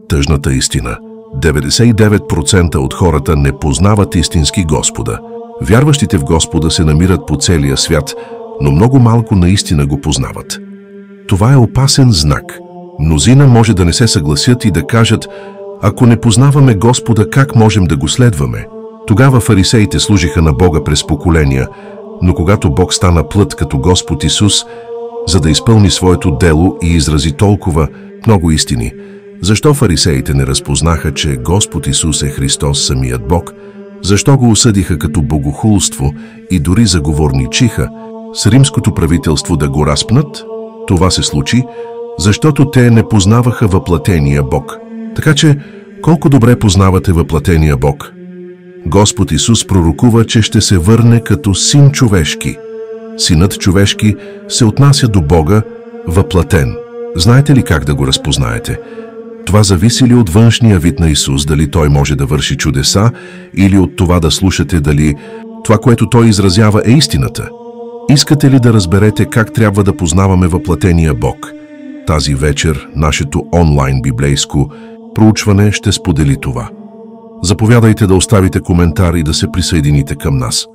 Тъжната истина. 99% от хората не познават истински Господа. Вярващите в Господа се намират по целия свят, но много малко наистина го познават. Това е опасен знак. Мнозина може да не се съгласят и да кажат: ако не познаваме Господа, как можем да го следваме? Тогава фарисеите служиха на Бога през поколения, но когато Бог стана плът като Господ Исус, за да изпълни своето дело и изрази толкова много истини, защо фарисеите не разпознаха, че Господ Исус е Христос, самият Бог? Защо го осъдиха като богохулство и дори заговорничиха с римското правителство да го разпнат? Това се случи, защото те не познаваха въплатения Бог. Така че, колко добре познавате въплатения Бог? Господ Исус пророкува, че ще се върне като Син човешки. Синът човешки се отнася до Бога въплатен. Знаете ли как да го разпознаете? Това зависи ли от външния вид на Исус, дали Той може да върши чудеса, или от това да слушате дали това, което Той изразява, е истината? Искате ли да разберете как трябва да познаваме въплатения Бог? Тази вечер нашето онлайн библейско проучване ще сподели това. Заповядайте да оставите коментар и да се присъедините към нас.